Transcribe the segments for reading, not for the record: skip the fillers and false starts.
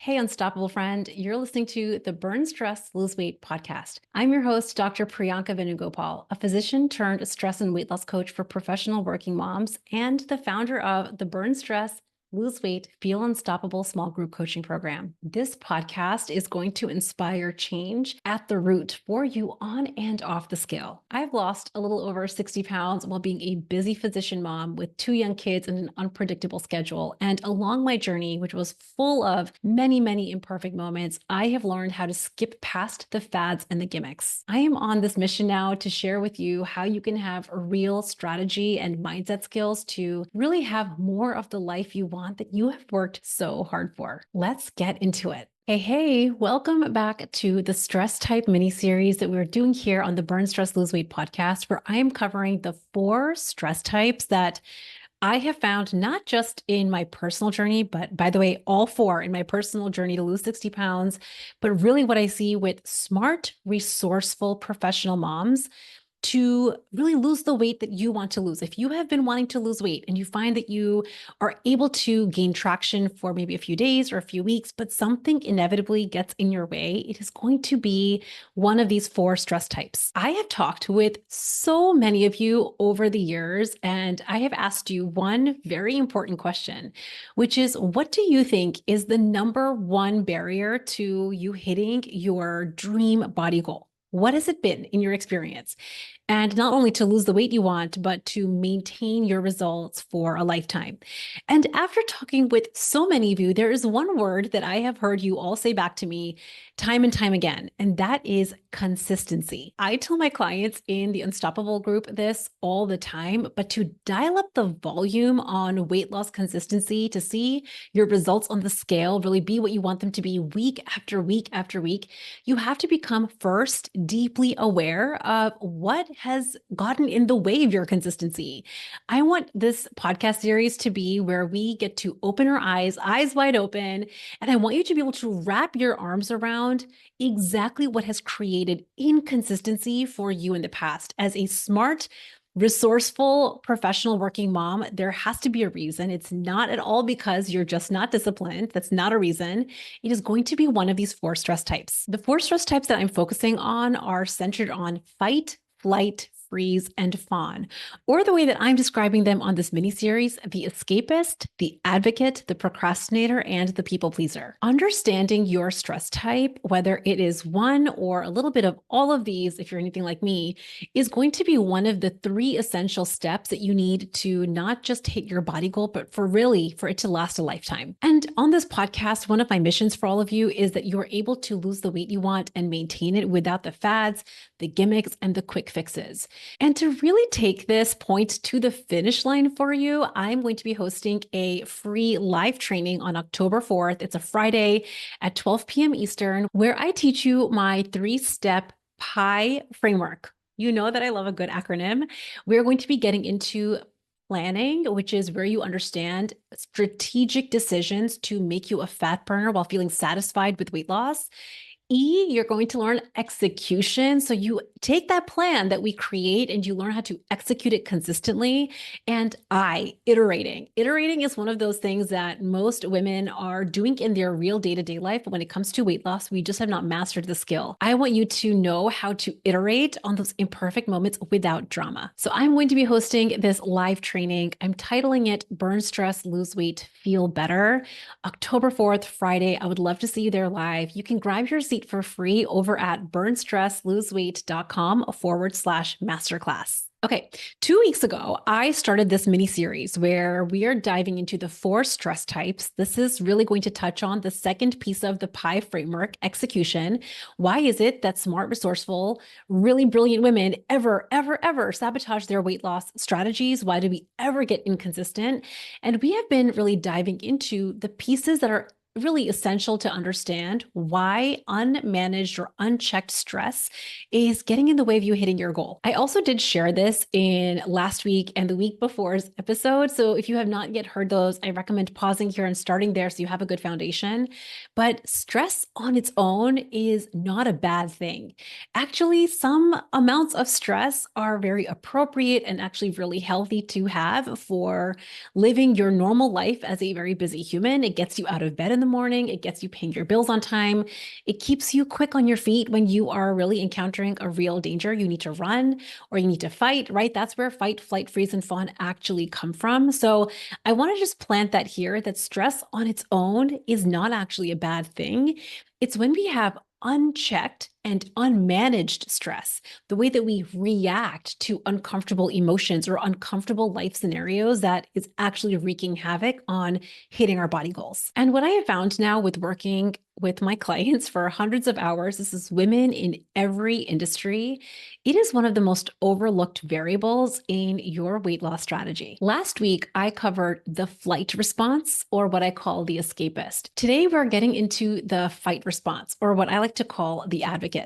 Hey, unstoppable friend. You're listening to the Burn Stress, Lose Weight podcast. I'm your host, Dr. Priyanka Venugopal, a physician turned stress and weight loss coach for professional working moms and the founder of the Burn Stress, Lose Weight, Feel Unstoppable small group coaching program. This podcast is going to inspire change at the root for you on and off the scale. I've lost a little over 60 pounds while being a busy physician mom with 2 young kids and an unpredictable schedule. And along my journey, which was full of many imperfect moments, I have learned how to skip past the fads and the gimmicks. I am on this mission now to share with you how you can have a real strategy and mindset skills to really have more of the life you want that you have worked so hard for. Let's get into it. Hey, welcome back to the stress type mini series that we're doing here on the Burn Stress Lose Weight podcast, where I am covering the 4 stress types that I have found not just in my personal journey, but by the way, all 4 in my personal journey to lose 60 pounds, but really what I see with smart, resourceful professional moms to really lose the weight that you want to lose. If you have been wanting to lose weight and you find that you are able to gain traction for maybe a few days or a few weeks, but something inevitably gets in your way, it is going to be one of these 4 stress types. I have talked with so many of you over the years, and I have asked you one very important question, which is, what do you think is the number 1 barrier to you hitting your dream body goal? What has it been in your experience? And not only to lose the weight you want, but to maintain your results for a lifetime. And after talking with so many of you, there is one word that I have heard you all say back to me time and time again, and that is consistency. I tell my clients in the Unstoppable group this all the time, but to dial up the volume on weight loss consistency, to see your results on the scale really be what you want them to be week after week after week, you have to become first deeply aware of what has gotten in the way of your consistency. I want this podcast series to be where we get to open our eyes wide open, and I want you to be able to wrap your arms around exactly what has created inconsistency for you in the past. As a smart, resourceful, professional working mom, there has to be a reason. It's not at all because you're just not disciplined. That's not a reason. It is going to be one of these 4 stress types. The 4 stress types that I'm focusing on are centered on fight, flight, freeze, and fawn, or the way that I'm describing them on this mini series, the escapist, the advocate, the procrastinator, and the people pleaser. Understanding your stress type, whether it is one or a little bit of all of these, if you're anything like me, is going to be one of the 3 essential steps that you need to not just hit your body goal, but for it to last a lifetime. And on this podcast, one of my missions for all of you is that you're able to lose the weight you want and maintain it without the fads, the gimmicks, and the quick fixes. And to really take this point to the finish line for you, I'm going to be hosting a free live training on October 4th. It's a Friday at 12 p.m. Eastern, where I teach you my 3-step PIE framework. You know that I love a good acronym. We're going to be getting into planning, which is where you understand strategic decisions to make you a fat burner while feeling satisfied with weight loss. E, you're going to learn execution. So you take that plan that we create and you learn how to execute it consistently. And I, iterating. Iterating is one of those things that most women are doing in their real day-to-day life. But when it comes to weight loss, we just have not mastered the skill. I want you to know how to iterate on those imperfect moments without drama. So I'm going to be hosting this live training. I'm titling it Burn Stress, Lose Weight, Feel Better. October 4th, Friday. I would love to see you there live. You can grab your seat for free over at burnstressloseweight.com/masterclass. Okay, 2 weeks ago, I started this mini series where we are diving into the 4 stress types. This is really going to touch on the second piece of the PIE framework, execution. Why is it that smart, resourceful, really brilliant women ever sabotage their weight loss strategies? Why do we ever get inconsistent? And we have been really diving into the pieces that are really essential to understand why unmanaged or unchecked stress is getting in the way of you hitting your goal. I also did share this in last week and the week before's episode. So if you have not yet heard those, I recommend pausing here and starting there so you have a good foundation. But stress on its own is not a bad thing. Actually, some amounts of stress are very appropriate and actually really healthy to have for living your normal life as a very busy human. It gets you out of bed in the morning. It gets you paying your bills on time. It keeps you quick on your feet when you are really encountering a real danger. You need to run or you need to fight, right? That's where fight, flight, freeze, and fawn actually come from. So I want to just plant that here, that stress on its own is not actually a bad thing. It's when we have unchecked and unmanaged stress, the way that we react to uncomfortable emotions or uncomfortable life scenarios, that is actually wreaking havoc on hitting our body goals. And what I have found now with working with my clients for hundreds of hours, this is women in every industry, it is one of the most overlooked variables in your weight loss strategy. Last week, I covered the flight response, or what I call the escapist. Today, we're getting into the fight response, or what I like to call the advocate.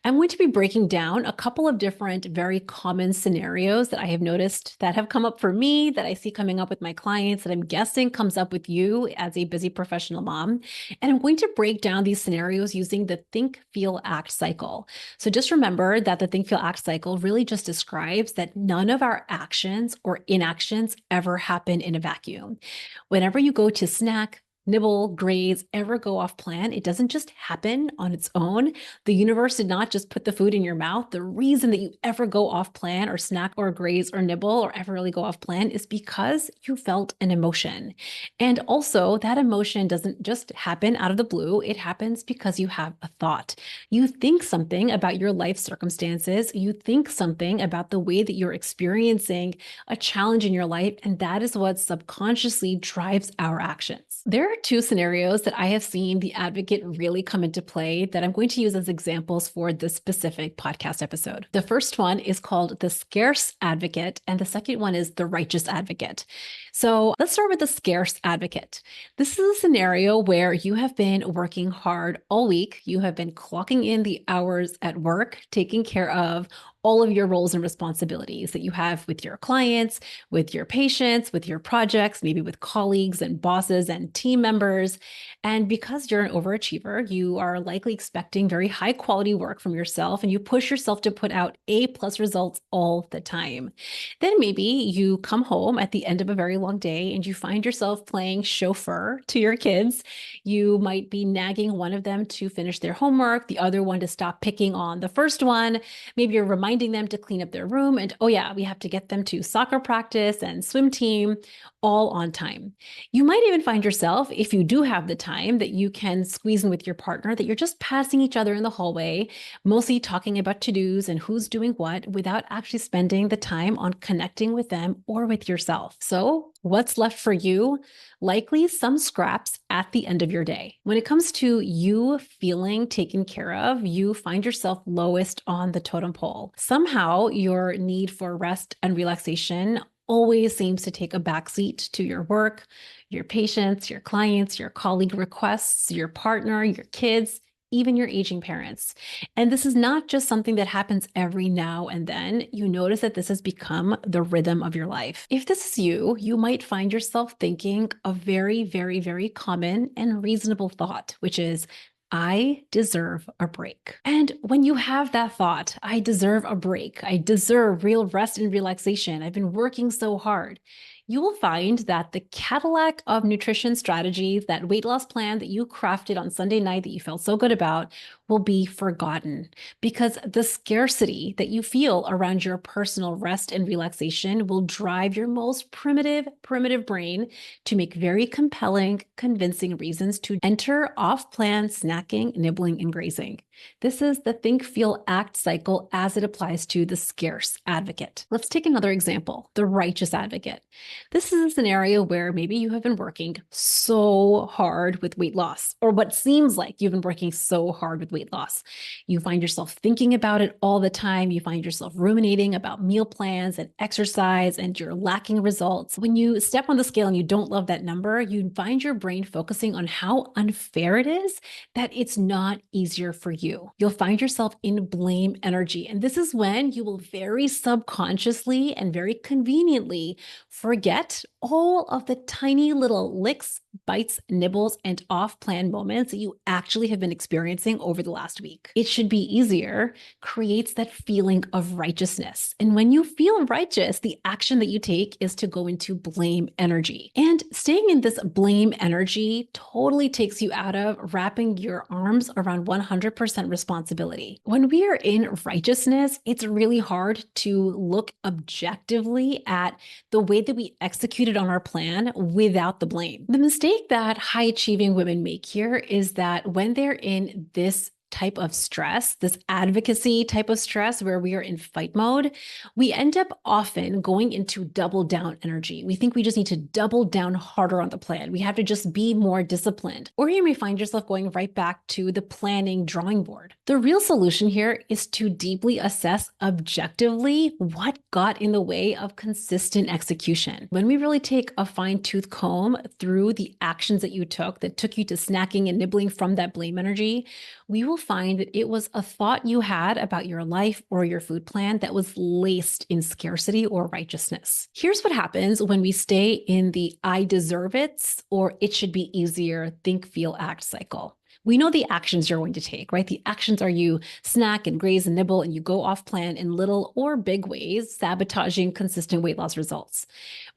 I'm going to be breaking down a couple of different very common scenarios that I have noticed that have come up for me, that I see coming up with my clients, that I'm guessing comes up with you as a busy professional mom. And I'm going to break down these scenarios using the think, feel, act cycle. So just remember that the think, feel, act cycle really just describes that none of our actions or inactions ever happen in a vacuum. Whenever you go to snack, nibble, graze, ever go off plan, it doesn't just happen on its own. The universe did not just put the food in your mouth. The reason that you ever go off plan or snack or graze or nibble or ever really go off plan is because you felt an emotion. And also, that emotion doesn't just happen out of the blue. It happens because you have a thought. You think something about your life circumstances. You think something about the way that you're experiencing a challenge in your life. And that is what subconsciously drives our actions. There are two scenarios that I have seen the advocate really come into play that I'm going to use as examples for this specific podcast episode. The first one is called the Scarce Advocate, and the second one is the Righteous Advocate. So let's start with the Scarce Advocate. This is a scenario where you have been working hard all week. You have been clocking in the hours at work, taking care of all of your roles and responsibilities that you have with your clients, with your patients, with your projects, maybe with colleagues and bosses and team members. And because you're an overachiever, you are likely expecting very high quality work from yourself, and you push yourself to put out A+ results all the time. Then maybe you come home at the end of a very long day and you find yourself playing chauffeur to your kids. You might be nagging one of them to finish their homework, the other one to stop picking on the first one. Maybe you're reminding them to clean up their room. And oh yeah, we have to get them to soccer practice and swim team all on time. You might even find yourself, if you do have the time that you can squeeze in with your partner, that you're just passing each other in the hallway, mostly talking about to-dos and who's doing what without actually spending the time on connecting with them or with yourself. So what's left for you? Likely some scraps at the end of your day. When it comes to you feeling taken care of, you find yourself lowest on the totem pole. Somehow your need for rest and relaxation always seems to take a backseat to your work, your patients, your clients, your colleague requests, your partner, your kids, even your aging parents. And this is not just something that happens every now and then. You notice that this has become the rhythm of your life. If this is you, you might find yourself thinking a very, very, very common and reasonable thought, which is, I deserve a break. And when you have that thought, I deserve a break, I deserve real rest and relaxation, I've been working so hard, you will find that the Cadillac of nutrition strategies, that weight loss plan that you crafted on Sunday night that you felt so good about, will be forgotten, because the scarcity that you feel around your personal rest and relaxation will drive your most primitive brain to make very compelling, convincing reasons to enter off-plan snacking, nibbling, and grazing. This is the think, feel, act cycle as it applies to the Scarce Advocate. Let's take another example, the Righteous Advocate. This is a scenario where maybe you have been working so hard with weight loss, or what seems like you've been working so hard with weight loss. You find yourself thinking about it all the time. You find yourself ruminating about meal plans and exercise, and you're lacking results. When you step on the scale and you don't love that number, you find your brain focusing on how unfair it is that it's not easier for you. You'll find yourself in blame energy. And this is when you will very subconsciously and very conveniently forget all of the tiny little licks, bites, nibbles, and off-plan moments that you actually have been experiencing over the last week. It should be easier creates that feeling of righteousness. And when you feel righteous, the action that you take is to go into blame energy. And staying in this blame energy totally takes you out of wrapping your arms around 100% responsibility. When we are in righteousness, it's really hard to look objectively at the way that we executed on our plan without the blame. The mistake that high achieving women make here is that when they're in this type of stress, this advocacy type of stress where we are in fight mode, we end up often going into double down energy. We think we just need to double down harder on the plan. We have to just be more disciplined. Or you may find yourself going right back to the planning drawing board. The real solution here is to deeply assess objectively what got in the way of consistent execution. When we really take a fine-tooth comb through the actions that took you to snacking and nibbling from that blame energy, we will find that it was a thought you had about your life or your food plan that was laced in scarcity or righteousness. Here's what happens when we stay in the I deserve it or it should be easier, think, feel, act cycle. We know the actions you're going to take, right? The actions are you snack and graze and nibble and you go off plan in little or big ways, sabotaging consistent weight loss results.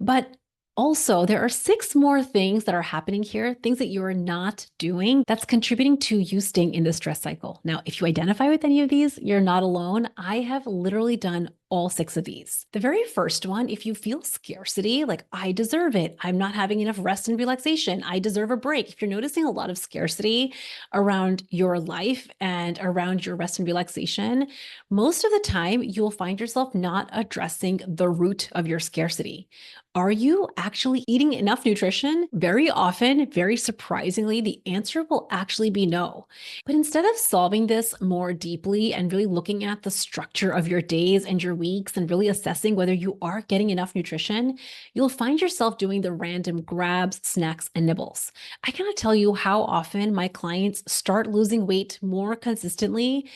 But also, there are 6 more things that are happening here, things that you're not doing that's contributing to you staying in the stress cycle. Now, if you identify with any of these, you're not alone. I have literally done all 6 of these. The very first one, if you feel scarcity, like I deserve it, I'm not having enough rest and relaxation, I deserve a break. If you're noticing a lot of scarcity around your life and around your rest and relaxation, most of the time you'll find yourself not addressing the root of your scarcity. Are you actually eating enough nutrition? Very often, very surprisingly, the answer will actually be no. But instead of solving this more deeply and really looking at the structure of your days and your weeks and really assessing whether you are getting enough nutrition, you'll find yourself doing the random grabs, snacks, and nibbles. I cannot tell you how often my clients start losing weight more consistently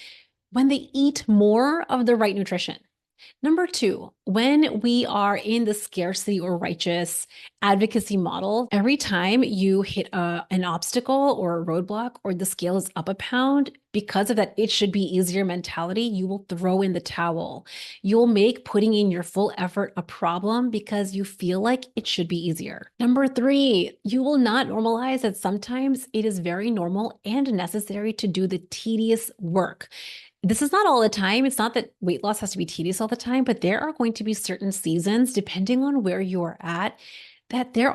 when they eat more of the right nutrition. Number 2, when we are in the scarcity or righteous advocacy model, every time you hit an obstacle or a roadblock or the scale is up a pound, because of that it should be easier mentality, you will throw in the towel. You'll make putting in your full effort a problem because you feel like it should be easier. Number 3, you will not normalize that sometimes it is very normal and necessary to do the tedious work. This is not all the time. It's not that weight loss has to be tedious all the time, but there are going to be certain seasons, depending on where you're at, that there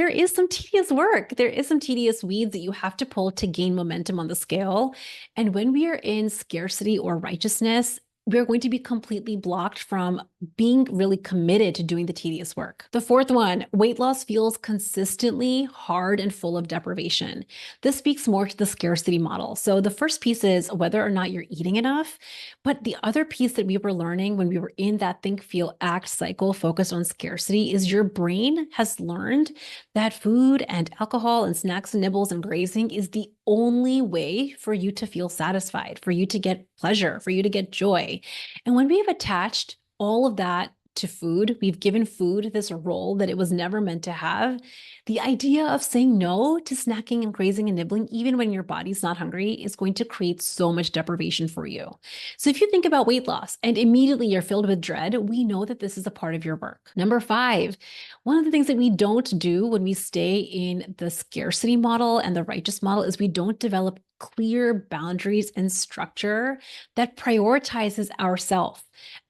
is some tedious work. There is some tedious weeds that you have to pull to gain momentum on the scale. And when we are in scarcity or righteousness, we're going to be completely blocked from being really committed to doing the tedious work. The 4th one, weight loss feels consistently hard and full of deprivation. This speaks more to the scarcity model. So the first piece is whether or not you're eating enough. But the other piece that we were learning when we were in that think, feel, act cycle focused on scarcity is your brain has learned that food and alcohol and snacks and nibbles and grazing is the only way for you to feel satisfied, for you to get pleasure, for you to get joy. And when we have attached all of that to food, we've given food this role that it was never meant to have. The idea of saying no to snacking and grazing and nibbling, even when your body's not hungry, is going to create so much deprivation for you. So if you think about weight loss and immediately you're filled with dread, we know that this is a part of your work. Number 5, one of the things that we don't do when we stay in the scarcity model and the righteous model is we don't develop clear boundaries and structure that prioritizes ourself,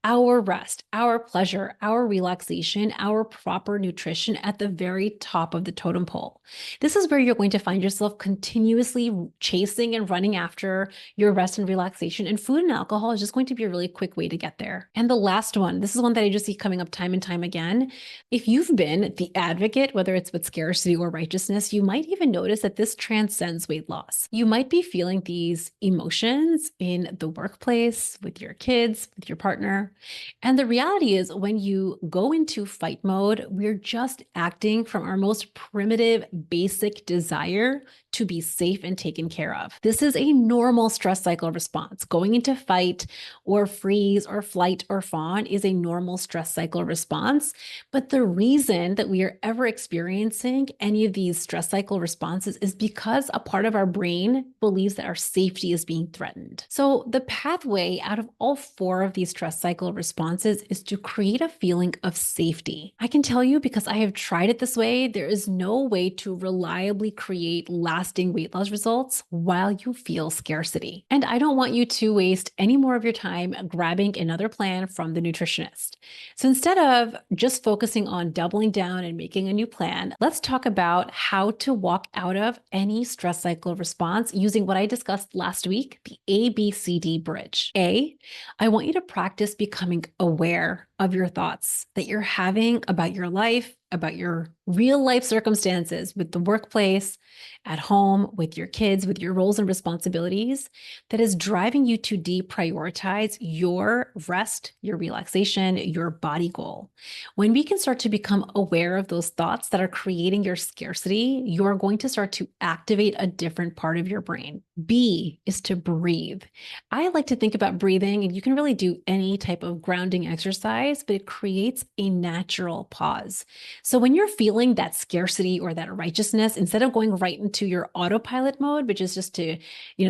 our rest, our pleasure, our relaxation, our proper nutrition at the very top of the totem pole. This is where you're going to find yourself continuously chasing and running after your rest and relaxation, and food and alcohol is just going to be a really quick way to get there. And the last one, this is one that I just see coming up time and time again. If you've been the advocate, whether it's with scarcity or righteousness, you might even notice that this transcends weight loss. You might be be feeling these emotions in the workplace, with your kids, with your partner. And the reality is, when you go into fight mode, we're just acting from our most primitive, basic desire to be safe and taken care of. This is a normal stress cycle response. Going into fight or freeze or flight or fawn is a normal stress cycle response. But the reason that we are ever experiencing any of these stress cycle responses is because a part of our brain believes that our safety is being threatened. So the pathway out of all four of these stress cycle responses is to create a feeling of safety. I can tell you, because I have tried it this way, there is no way to reliably create lasting weight loss results while you feel scarcity. And I don't want you to waste any more of your time grabbing another plan from the nutritionist. So instead of just focusing on doubling down and making a new plan, let's talk about how to walk out of any stress cycle response using what I discussed last week, the ABCD bridge. A, I want you to practice becoming aware of your thoughts that you're having about your life, about your real life circumstances with the workplace, at home, with your kids, with your roles and responsibilities, that is driving you to deprioritize your rest, your relaxation, your body goal. When we can start to become aware of those thoughts that are creating your scarcity, you're going to start to activate a different part of your brain. B is to breathe. I like to think about breathing, and you can really do any type of grounding exercise, but it creates a natural pause. So when you're feeling that scarcity or that righteousness, instead of going right into your autopilot mode, which is just to,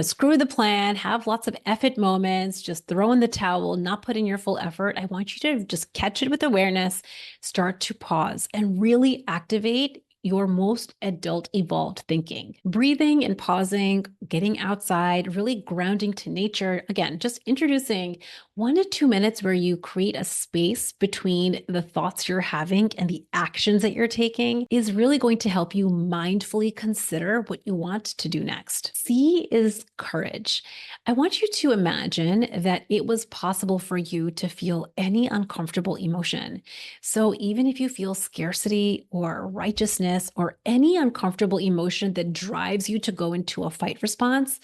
screw the plan, have lots of effort moments, just throw in the towel, not put in your full effort, I want you to just catch it with awareness, start to pause, and really activate your most adult evolved thinking. Breathing and pausing, getting outside, really grounding to nature. Again, just introducing 1 to 2 minutes where you create a space between the thoughts you're having and the actions that you're taking is really going to help you mindfully consider what you want to do next. C is courage. I want you to imagine that it was possible for you to feel any uncomfortable emotion. So even if you feel scarcity or righteousness, or any uncomfortable emotion that drives you to go into a fight response,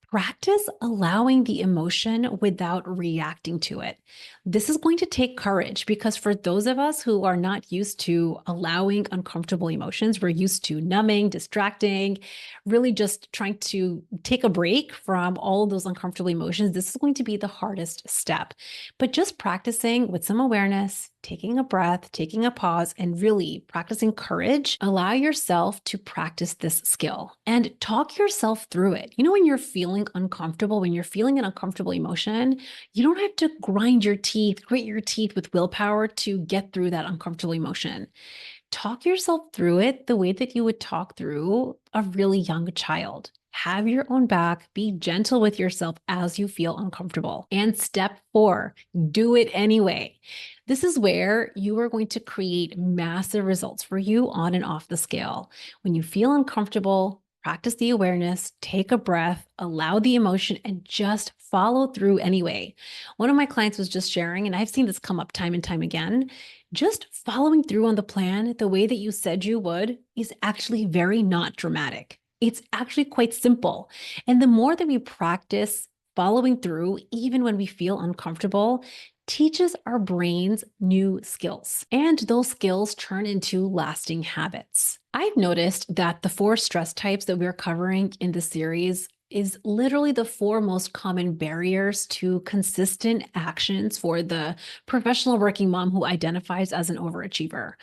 practice allowing the emotion without reacting to it. This is going to take courage, because for those of us who are not used to allowing uncomfortable emotions, we're used to numbing, distracting, really just trying to take a break from all of those uncomfortable emotions. This is going to be the hardest step. But just practicing with some awareness, taking a breath, taking a pause, and really practicing courage, allow yourself to practice this skill and talk yourself through it. When you're feeling uncomfortable, when you're feeling an uncomfortable emotion, you don't have to grit your teeth with willpower to get through that uncomfortable emotion. Talk yourself through it the way that you would talk through a really young child. Have your own back, be gentle with yourself as you feel uncomfortable. And step 4, do it anyway. This is where you are going to create massive results for you on and off the scale. When you feel uncomfortable, practice the awareness, take a breath, allow the emotion, and just follow through anyway. One of my clients was just sharing, and I've seen this come up time and time again, just following through on the plan the way that you said you would is actually very not dramatic. It's actually quite simple. And the more that we practice following through, even when we feel uncomfortable, teaches our brains new skills. And those skills turn into lasting habits. I've noticed that the 4 stress types that we're covering in the series is literally the 4 most common barriers to consistent actions for the professional working mom who identifies as an overachiever.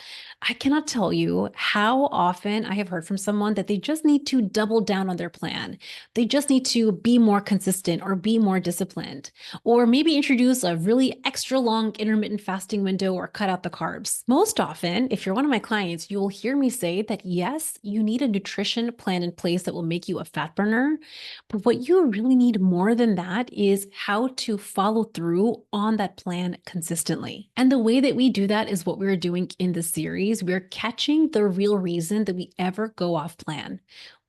I cannot tell you how often I have heard from someone that they just need to double down on their plan. They just need to be more consistent or be more disciplined, or maybe introduce a really extra long intermittent fasting window or cut out the carbs. Most often, if you're one of my clients, you will hear me say that yes, you need a nutrition plan in place that will make you a fat burner. But what you really need more than that is how to follow through on that plan consistently. And the way that we do that is what we're doing in the series. We're catching the real reason that we ever go off plan.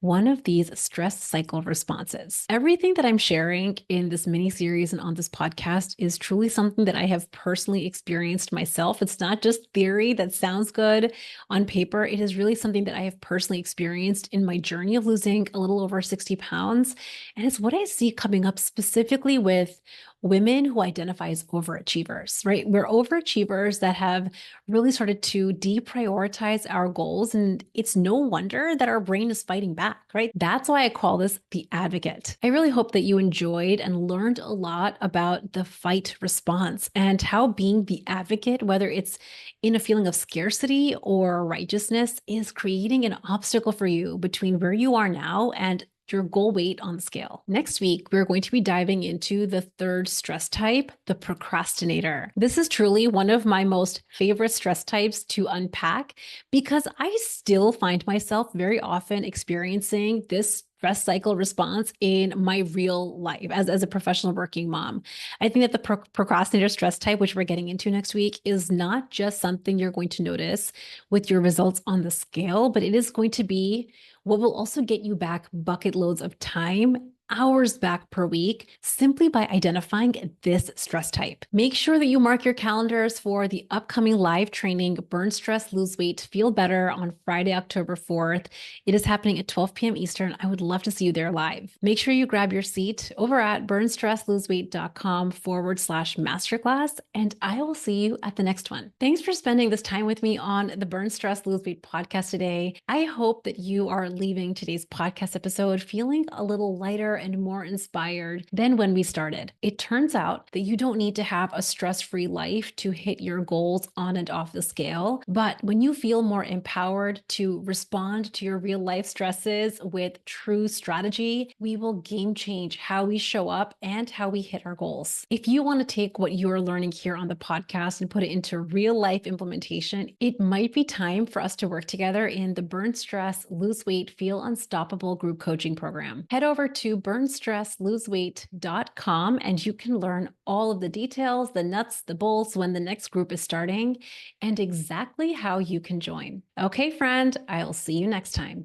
one of these stress cycle responses. Everything that I'm sharing in this mini series and on this podcast is truly something that I have personally experienced myself. It's not just theory that sounds good on paper. It is really something that I have personally experienced in my journey of losing a little over 60 pounds. And it's what I see coming up specifically with women who identify as overachievers, right? We're overachievers that have really started to deprioritize our goals. And it's no wonder that our brain is fighting back, right? That's why I call this the advocate. I really hope that you enjoyed and learned a lot about the fight response and how being the advocate, whether it's in a feeling of scarcity or righteousness, is creating an obstacle for you between where you are now and your goal weight on the scale. Next week, we're going to be diving into the third stress type, the procrastinator. This is truly one of my most favorite stress types to unpack because I still find myself very often experiencing this stress cycle response in my real life as a professional working mom. I think that the procrastinator stress type, which we're getting into next week, is not just something you're going to notice with your results on the scale, but it is going to be what will also get you back bucket loads of time, hours back per week, simply by identifying this stress type. Make sure that you mark your calendars for the upcoming live training, Burn Stress, Lose Weight, Feel Better, on Friday, October 4th. It is happening at 12 p.m. Eastern. I would love to see you there live. Make sure you grab your seat over at burnstressloseweight.com/masterclass, and I will see you at the next one. Thanks for spending this time with me on the Burn Stress, Lose Weight podcast today. I hope that you are leaving today's podcast episode feeling a little lighter and more inspired than when we started. It turns out that you don't need to have a stress-free life to hit your goals on and off the scale. But when you feel more empowered to respond to your real life stresses with true strategy, we will game change how we show up and how we hit our goals. If you want to take what you're learning here on the podcast and put it into real life implementation, it might be time for us to work together in the Burn Stress, Lose Weight, Feel Unstoppable group coaching program. Head over to burnstressloseweight.com and you can learn all of the details, the nuts, the bolts, when the next group is starting, and exactly how you can join. Okay, friend, I'll see you next time.